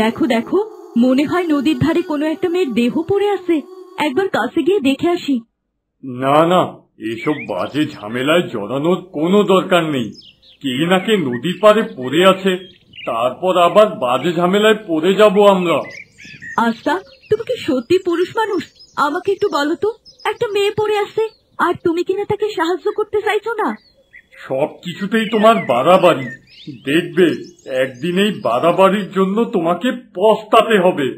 দেখো দেখো, মনে হয় নদীর ধারে কোনো একটা মেয়ের দেহ পড়ে আছে। একবার কাছে গিয়ে দেখে আসি। না না, এসব বাজে ঝামেলায় জড়ানোর কোনো দরকার নেই। কে না কে নদীর পাড়ে পড়ে আছে, তারপর আবার বাজে ঝামেলায় পড়ে যাব আমরা। আচ্ছা, তুমি কি সত্যি পুরুষ মানুষ? আমাকে একটু বলো তো, একটা মেয়ে পড়ে আছে আর তুমি কিনা তাকে সাহায্য করতে চাইছো না? সব কিছুতেই তোমার বাড়াবাড়ি। দেখবে একদিন এই বাড়াবাড়ির জন্য তোমাকে পস্তাতে হবে।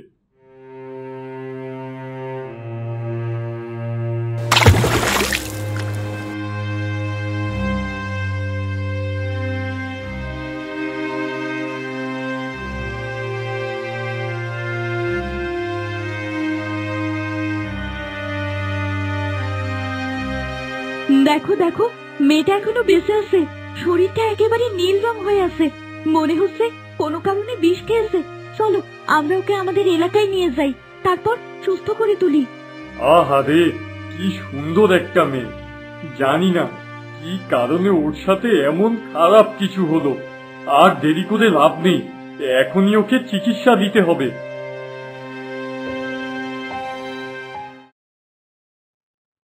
দেখো দেখো, মেয়েটা এখনো বেঁচে আছে। শরীরটা একেবারে নীল রং হয়ে আছে। মনে হচ্ছে কোনো কারণে বিষ খেয়েছে। চলো আমরা ওকে আমাদের এলাকায় নিয়ে যাই, তারপর সুস্থ করে তুলি। আহারে, কি সুন্দর একটা মেয়ে। জানি না কি কারণে ওর সাথে এমন খারাপ কিছু হলো। আর দেরি করে লাভ নেই, এখনই ওকে চিকিৎসা দিতে হবে।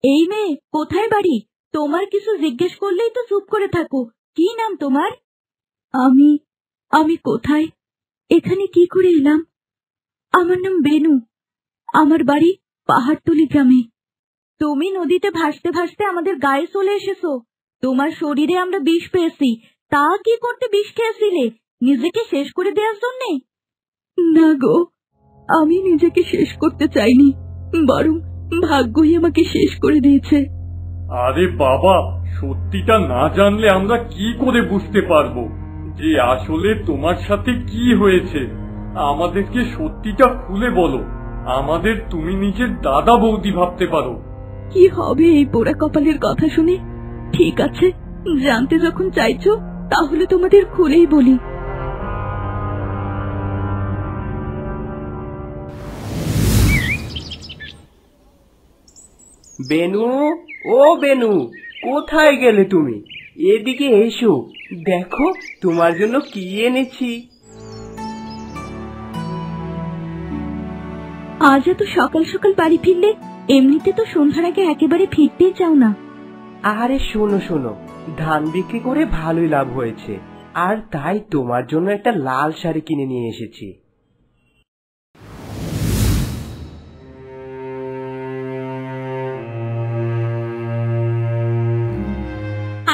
এই মেয়ে, কোথায় বাড়ি? তোমার কিছু জিজ্ঞেস করলেই তো চুপ করে থাকো। কি নাম তোমার? আমি আমি কোথায়, এখানে কি করে এলাম? আমার নাম বেনু। আমার বাড়ি পাহাড়তলি গ্রামে। তুমি নদীতে ভাসতে ভাসতে আমাদের গায়ে চলে এসেছো। তোমার শরীরে আমরা বিষ পেয়েছি। তা কি করতে বিষ খেয়েছিলে? নিজেকে শেষ করে দেওয়ার জন্যে? না গো, আমি নিজেকে শেষ করতে চাইনি, বরং ভাগ্যই আমাকে শেষ করে দিয়েছে। আরে বাবা, সত্যিটা না জানলে আমরা কি করে বুঝতে পারবো যে আসলে তোমার সাথে কি হয়েছে? আমাদেরকে সত্যিটা খুলে বলো। আমাদের তুমি নিজের দাদা বৌদি ভাবতে পারো। কি হবে এই পোড়া কপালের কথা শুনে? ঠিক আছে, জানতে যখন চাইছো তাহলে তোমাদের খুলেই বলি। বেনু, ও বেনু, কোথায় গেলে তুমি? এদিকে এসো, দেখো তোমার জন্য কি এনেছি। আজ এত সকাল সকাল বাড়ি ফিরলে? এমনিতে তো সন্ধ্যার আগে একেবারে ফিরতেই চাও না। আরে শোনো শোনো, ধান বিক্রি করে ভালোই লাভ হয়েছে, আর তাই তোমার জন্য একটা লাল শাড়ি কিনে নিয়ে এসেছি।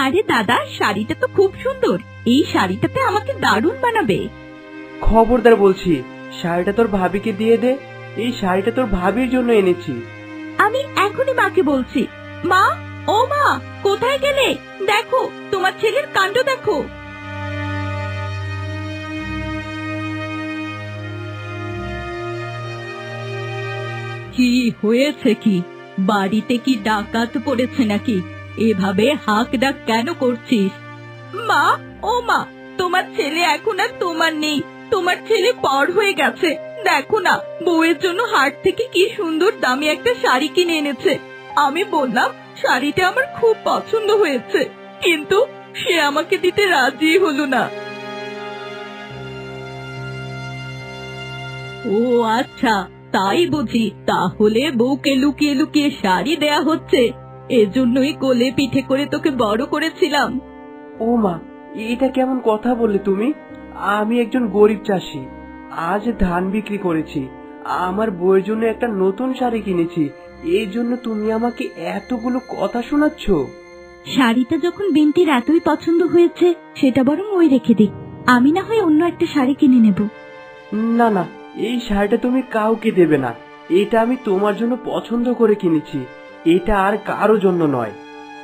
আরে দাদা, শাড়িটা তো খুব সুন্দর। এই শাড়িটাতে আমাকে দারুণ মানাবে। খবরদার বলছি, শাড়িটা তোর ভাবিকে দিয়ে দে। এই শাড়িটা তোর ভাবির জন্য এনেছি। আমি এখনই মাকে বলছি। মা, ও মা, কোথায় গেলে? দেখো তোমার ছেলের কাণ্ড দেখো। কি হয়েছে? কি বাড়িতে কি ডাকাত পড়েছে নাকি? এভাবে হাঁক ডাক কেন করছিস? মা, ও মা, তোমার ছেলে এখন আর তোমার নেই। তোমার ছেলে পর হয়ে গেছে। দেখো না, বউয়ের জন্য হাট থেকে কি সুন্দর দামি একটা শাড়ি কিনে এনেছে। আমি বললাম শাড়িটা আমার খুব পছন্দ হয়েছে, কিন্তু সে আমাকে দিতে রাজি হলো না। ও আচ্ছা, তাই বুঝি। তাহলে বউকে লুকিয়ে লুকিয়ে শাড়ি দেয়া হচ্ছে। এজন্যই কোলে পিঠে করে তোকে বড় করেছিলাম। ও মা, এটা কেমন কথা বললে তুমি? আমি একজন গরিব চাষি, আজ ধান বিক্রি করেছি, আমার বউয়ের জন্য একটা নতুন শাড়ি কিনেছি, এই জন্য তুমি আমাকে এতগুলো কথা শোনাচ্ছ? শাড়িটা যখন বিন্তির এতই পছন্দ হয়েছে, সেটা বরং ওই রেখে দিই। আমি না হয় অন্য একটা শাড়ি কিনে নেব। না না, এই শাড়িটা তুমি কাউকে দেবে না। এটা আমি তোমার জন্য পছন্দ করে কিনেছি, এটা আর কারো জন্য নয়।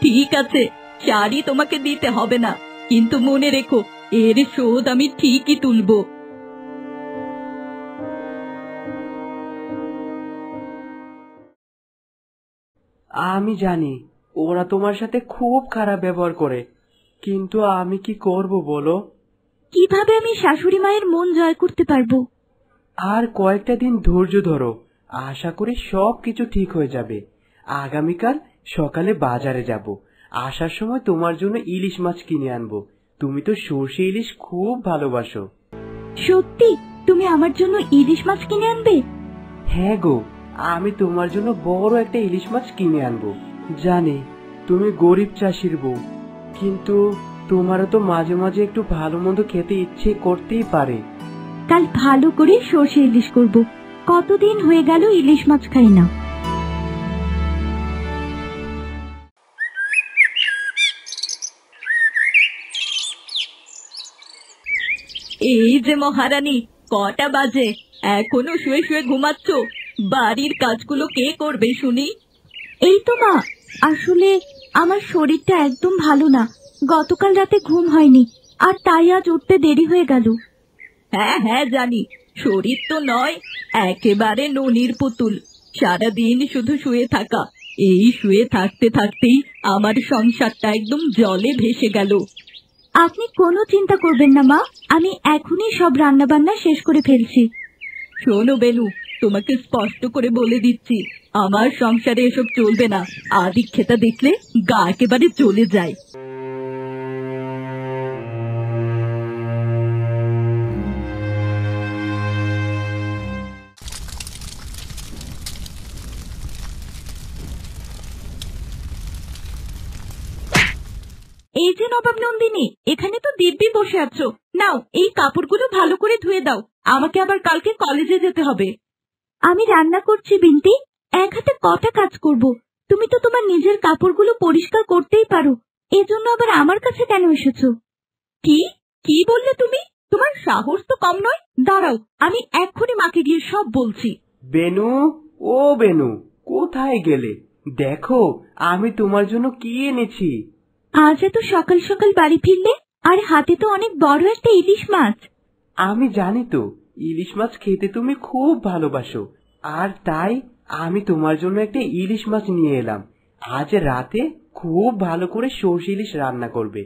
ঠিক আছে, শাড়ি তোমাকে দিতে হবে না, কিন্তু মনে রেখো এর শোধ আমি ঠিকই তুলবো। আমি জানি ওরা তোমার সাথে খুব খারাপ ব্যবহার করে, কিন্তু আমি কি করব বলো? কিভাবে আমি শাশুড়ি মায়ের মন জয় করতে পারবো? আর কয়েকটা দিন ধৈর্য ধরো, আশা করি সবকিছু ঠিক হয়ে যাবে। আগামীকাল সকালে বাজারে যাব, আসার সময় তোমার জন্য ইলিশ মাছ কিনে আনবো। তুমি তো সর্ষে ইলিশ খুব ভালোবাসো। সত্যি? তুমি আমার জন্য ইলিশ মাছ কিনে আনবে? হ্যাঁ গো, আমি তোমার জন্য বড় একটা ইলিশ মাছ কিনে আনবো। জানি তুমি গরিব চাষির বউ, কিন্তু তোমারও তো মাঝে মাঝে একটু ভালো মন্দ খেতে ইচ্ছে করতেই পারে। কাল ভালো করে সর্ষে ইলিশ করব। কতদিন হয়ে গেল ইলিশ মাছ খাই না। এই যে মহারানী, কটা বাজে? এখনো শুয়ে শুয়ে ঘুমাচ্ছ? বাড়ির কাজগুলো কে করবে শুনি? এই তো মা, আসলে আমার শরীরটা একদম ভালো না। গতকাল রাতে ঘুম হয়নি, আর তাই আজ উঠতে দেরি হয়ে গেল। হ্যাঁ হ্যাঁ জানি, শরীর তো নয়, একেবারে ননির পুতুল। সারাদিন শুধু শুয়ে থাকা। এই শুয়ে থাকতে থাকতেই আমার সংসারটা একদম জলে ভেসে গেল। আপনি কোনো চিন্তা করবেন না মা, আমি এখনই সব রান্না বান্না শেষ করে ফেলছি। শোনো বেনু, তোমাকে স্পষ্ট করে বলে দিচ্ছি, আমার সংসারে এসব চলবে না। আদিক্ষেতা দেখলে গা একেবারে চলে যায়। এই যে নবাব নন্দিনী, এখানে তো দিব্যি বসে আছো। নাও, এই কাপড়গুলো ভালো করে ধুয়ে দাও, আমাকে আবার কালকে কলেজে যেতে হবে। আমি রান্না করছি বিন্তি, এক হাতে কটা কাজ করব। তুমি তো তোমার নিজের কাপড়গুলো পরিষ্কার করতেই পারো, এজন্য আবার আমার কাছে কেন এসেছো? কি কি বললে তুমি? তোমার সাহস তো কম নয়। দাঁড়াও, আমি এক্ষুনি মাকে গিয়ে সব বলছি। বেনু, ও বেনু, কোথায় গেলে? দেখো আমি তোমার জন্য কি এনেছি। আজ এত সকাল সকাল বাড়ি ফিরলে, আর হাতে তো অনেক বড় একটা ইলিশ মাছ। আমি জানি তো ইলিশ মাছ খেতে তুমি খুব ভালোবাসো, আর তাই আমি তোমার জন্য একটা ইলিশ মাছ নিয়ে এলাম। আজ রাতে খুব ভালো করে সর্ষে ইলিশ রান্না করবে।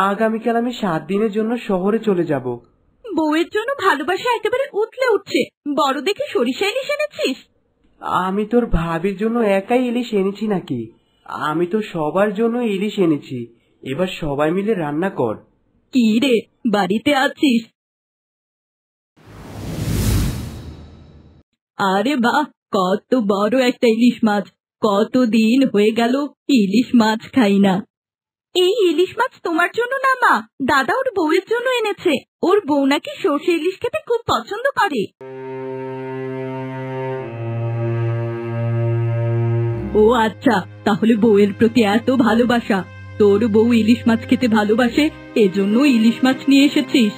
আগামীকাল আমি 7 দিনের জন্য শহরে চলে যাব। বউয়ের জন্য ভালোবাসা একেবারে উতলে উঠছে। বড় দেখে সরিষা ইলিশ এনেছিস? আমি তোর ভাবির জন্য একাই ইলিশ এনেছি নাকি? আমি তো সবার জন্য ইলিশ এনেছি। এবার সবাই মিলে রান্না কর। কি রে, বাড়িতে আছিস? আরে বাহ, কত বড় একটা ইলিশ মাছ! কতদিন হয়ে গেল ইলিশ মাছ খাই না। এই ইলিশ মাছ তোমার জন্য না মা, দাদা ওর বউয়ের জন্য এনেছে। ওর বউ নাকি সর্ষে ইলিশ খেতে খুব পছন্দ করে। ও আচ্ছা, তাহলে বউয়ের প্রতি এত ভালোবাসা। তোর বউ ইলিশ মাছ খেতে ভালোবাসে, এজন্য ইলিশ মাছ নিয়ে এসেছিস।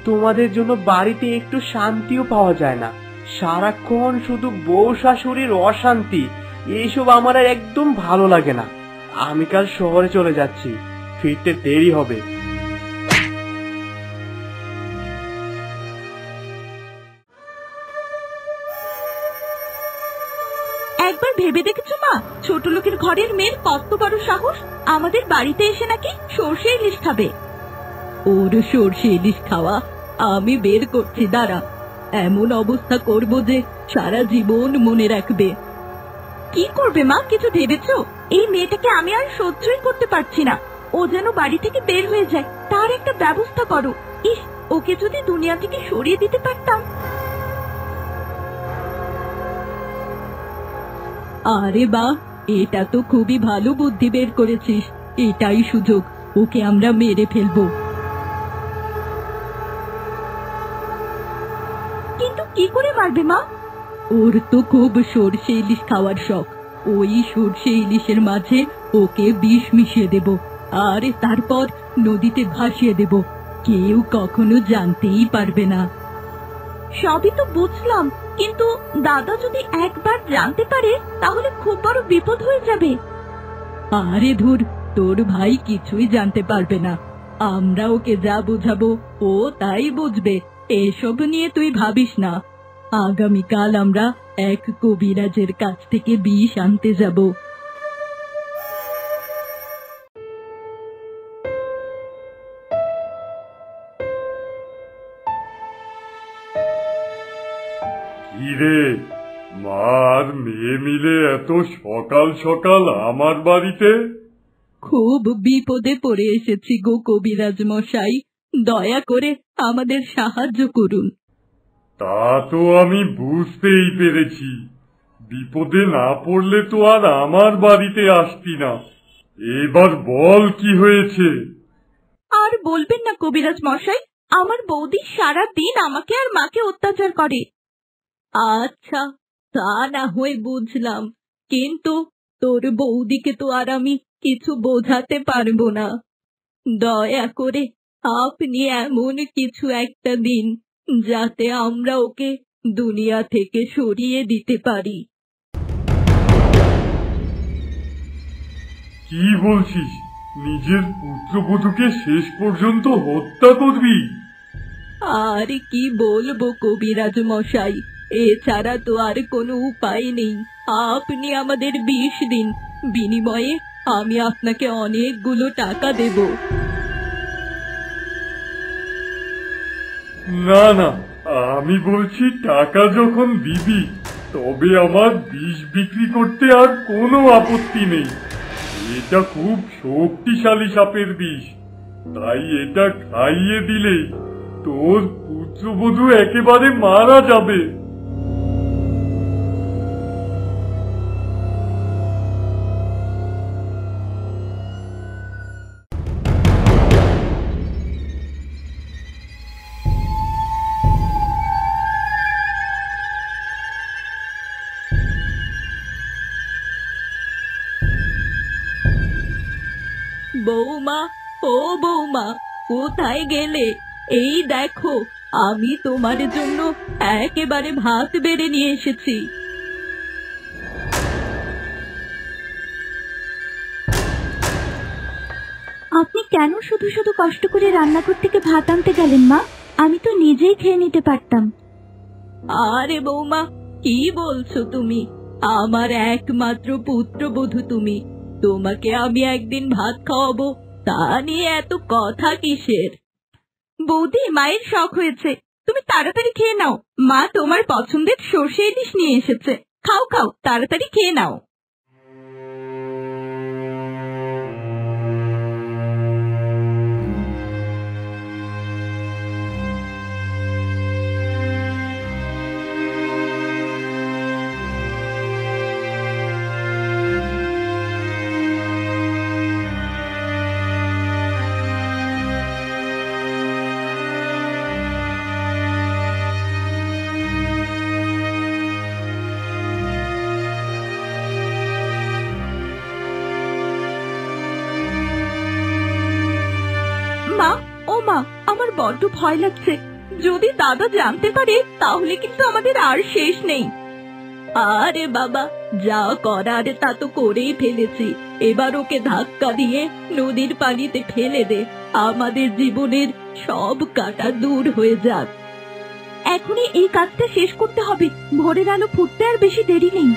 তোমাদের জন্য বাড়িতে একটু শান্তিও পাওয়া যায় না, সারাক্ষণ শুধু বউ শাশুড়ির অশান্তি। এইসব আমার আর একদম ভালো লাগে না। আমি কাল শহরে চলে যাচ্ছি, ফিরতে দেরি হবে। একবার ভেবে দেখেছো মা, ছোট লোকের ঘরের মেয়ের কত বড় সাহস, আমাদের বাড়িতে এসে নাকি সর্ষে ইলিশ খাবে। ওর সর্ষে ইলিশ খাওয়া আমি বের করছি, দাঁড়া। এমন অবস্থা করব যে সারা জীবন মনে রাখবে। কি করবে মা, কিছু ভেবেছো? এই মেয়েটাকে আমি আর সহ্যই করতে পারছি না। ও যেন বাড়ি থেকে বের হয়ে যায়, তার একটা ব্যবস্থা করো। ইস, ওকে যদি দুনিয়া থেকে সরিয়ে দিতে পারতাম। আরে বাহ, এটা তো খুবই ভালো বুদ্ধি বের করেছিস। এটাই সুযোগ, ওকে আমরা মেরে ফেলবো। কিন্তু কি করে মারবে মা? ওর তো খুব সর্ষে ইলিশ খাওয়ার শখ। ওই সর্ষে ইলিশের মাঝে ওকে বিষ মিশিয়ে দেব, আর তারপর নদীতে ভাসিয়ে দেব। কেউ কখনো জানতেই পারবে না। সবই তো বুঝলাম, কিন্তু দাদা যদি একবার জানতে পারে তাহলে খুব বড় বিপদ হয়ে যাবে। আরে ধুর, তোর ভাই কিছুই জানতে পারবে না। আমরা ওকে যা বোঝাবো ও তাই বুঝবে। এসব নিয়ে তুই ভাবিস না। আগামীকাল আমরা এক কবিরাজের কাছ থেকে বিষ আনতে যাব। কি রে, মা আর মেয়ে মিলে এত সকাল সকাল আমার বাড়িতে? খুব বিপদে পড়ে এসেছি গো কবিরাজ মশাই, দয়া করে আমাদের সাহায্য করুন। তা তো আমি বুঝতেই পেরেছি, বিপদে না পড়লে তো আর আমার বাড়িতে আসতি না। এবার বল কি হয়েছে। আর বলবেন না কবিরাজ মশাই, আমার বৌদি সারা দিন আমাকে আর মাকে অত্যাচার করে। আচ্ছা, তা না হয় বুঝলাম, কিন্তু তোর বৌদিকে তো আর আমি কিছু বোঝাতে পারবো না। দয়া করে আপনি এমন কিছু একটা দিন যাতে আমরা ওকে দুনিয়া থেকে সরিয়ে দিতে পারি। কি বলছিস, নিজের পুত্রবধূকে শেষ পর্যন্ত হত্যা করবি? আর কি বলবো কবিরাজ মশাই, এছাড়া তো আর কোনো উপায় নেই। আপনি আমাদের বিষ দিন, বিনিময়ে আমি আপনাকে অনেকগুলো টাকা দেব। না না, আমি বলছি টাকা যখন দিবি তবে আমার বিষ বিক্রি করতে আর কোনো আপত্তি নেই। এটা খুব শক্তিশালী সাপের বিষ, তাই এটা খাইয়ে দিলে তোর পুত্রবধূ একেবারে মারা যাবে। বৌমা, ও বৌমা, কোথায় গেলে? এই দেখো, আমি তোমার জন্য একেবারে ভাত বেড়ে নিয়ে এসেছি। আপনি কেন শুধু শুধু কষ্ট করে রান্নাঘর থেকে ভাত আনতে গেলেন মা? আমি তো নিজেই খেয়ে নিতে পারতাম। আরে বৌমা, কি বলছো তুমি? আমার একমাত্র পুত্রবধূ তুমি, তোমাকে আমি একদিন ভাত খাওয়াবো, তা নিয়ে এত কথা কিসের? বৌদি, মায়ের শখ হয়েছে, তুমি তাড়াতাড়ি খেয়ে নাও। মা তোমার পছন্দের সর্ষে ইলিশ নিয়ে এসেছে, খাও খাও, তাড়াতাড়ি খেয়ে নাও। মা, ও মা, আমার বড্ড ভয় লাগছে। যদি দাদা জানতে পারে তাহলে কিন্তু আমাদের আর শেষ নেই। আরে বাবা, যা করার তা তো করেই ফেলেছি, এবার ওকে ধাক্কা দিয়ে নদীর পানিতে ফেলে দে, আমাদের জীবনের সব কাঁটা দূর হয়ে যাক। এখনই এই কাজটা শেষ করতে হবে, ভোরের আলো ফুটতে আর বেশি দেরি নেই।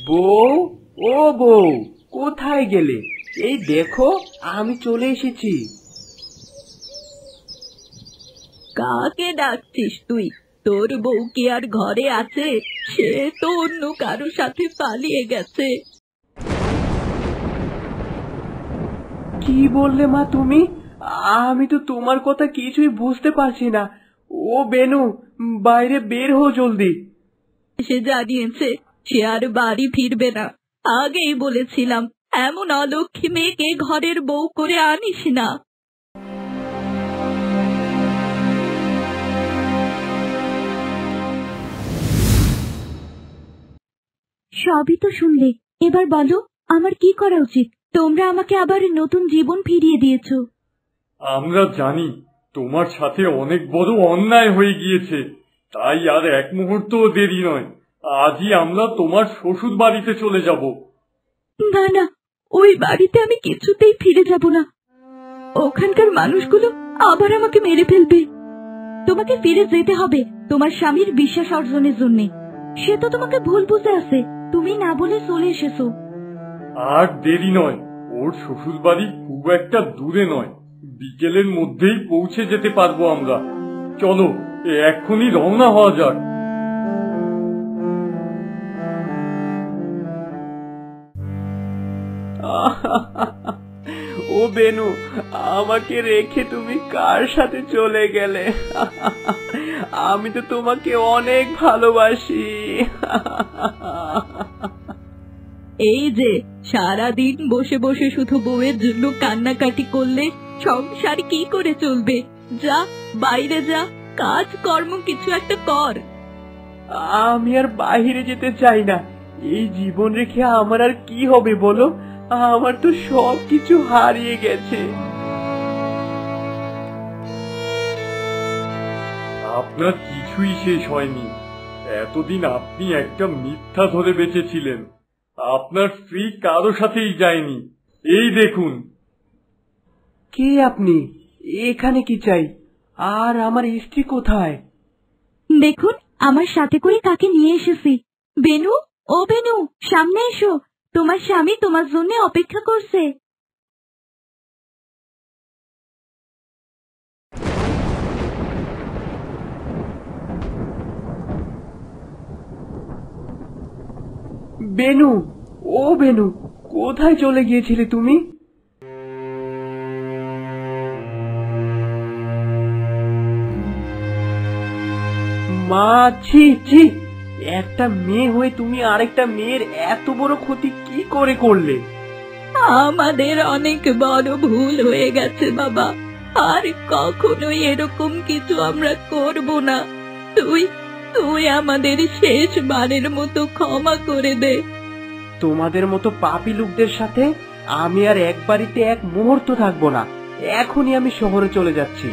বউ, ও বউ, কোথায় গেলে? এই দেখো, আমি চলে এসেছি। কাকে ডাকছিস তুই? তোর বউ কি আর ঘরে আছে? সে তো অন্য কারো সাথে পালিয়ে গেছে। কি বললে মা তুমি? আমি তো তোমার কথা কিছুই বুঝতে পারছি না। ও বেনু, বাইরে বের হো জলদি। সে জানিয়েছে সে আর বাড়ি ফিরবে না। আগেই বলেছিলাম, এমন অলক্ষী মেয়েকে ঘরের বউ করে আনিস না। সবই তো শুনলে, এবার বলো আমার কি করা উচিত? তোমরা আমাকে আবার নতুন জীবন ফিরিয়ে দিয়েছো। আমরা জানি তোমার সাথে অনেক বড় অন্যায় হয়ে গিয়েছে, তাই আর এক মুহূর্তও দেরি নয়, আজই আমরা তোমার শ্বশুর বাড়িতে চলে যাব। না না, ওই বাড়িতে আমি কিছুতেই ফিরে যাব না। ওখানকার মানুষগুলো আবার আমাকে মেরে ফেলবে। তোমাকে ফিরে যেতে হবে তোমার স্বামীর বিশ্বাস অর্জনের জন্য। সে তো তোমাকে ভুল বুঝে আছে, তুমি না বলে চলে এসেছো। আর দেরি নয়, ওর শ্বশুর বাড়ি খুব একটা দূরে নয়, বিকেলের মধ্যেই পৌঁছে যেতে পারবো আমরা। চলো এক্ষুনি রওনা হওয়া যাক। ও বেনু, আমাকে রেখে তুমি কার সাথে চলে গেলে? আমি তো তোমাকে অনেক ভালোবাসি। এই যে সারাদিন বসে বসে শুধু বউয়ের জন্য কান্নাকাটি করলে সংসার কি করে চলবে? যা, বাইরে যা, কাজ কর্ম কিছু একটা কর। আমি আর বাইরে যেতে চাই না। এই জীবন রেখে আমার আর কি হবে বলো? আমার তো সবকিছু হারিয়ে গেছে। আপনার কিছুই শেষ হয়নি। এতদিন আপনি একটা মিথ্যা ধরে বেঁচেছিলেন। আপনার স্ত্রী কারো সাথেই যায়নি। এই দেখুন। কে আপনি? এখানে কি চাই? আর আমার স্ত্রী কোথায়? দেখুন, আমার সাথে করে কাকে নিয়ে এসেছি। বেনু, ও বেনু, সামনে এসো, তোমার স্বামী তোমার জন্য অপেক্ষা করছে। বেনু, ও বেনু, কোথায় চলে গিয়েছিলে তুমি? মা, ছি ছি, একটা মেয়ে হয়ে তুমি আরেকটা মেয়ের এত বড় ক্ষতি কি করে করলে? আমাদের অনেক বড় ভুল হয়ে গেছে বাবা, আর কখনোই এরকম কিছু আমরা করব না। তুই তুই আমাদের শেষবারের মতো ক্ষমা করে দে। তোমাদের মতো পাপী লোকদের সাথে আমি আর এক বাড়িতে এক মুহূর্ত থাকবো না। এখনই আমি শহরে চলে যাচ্ছি।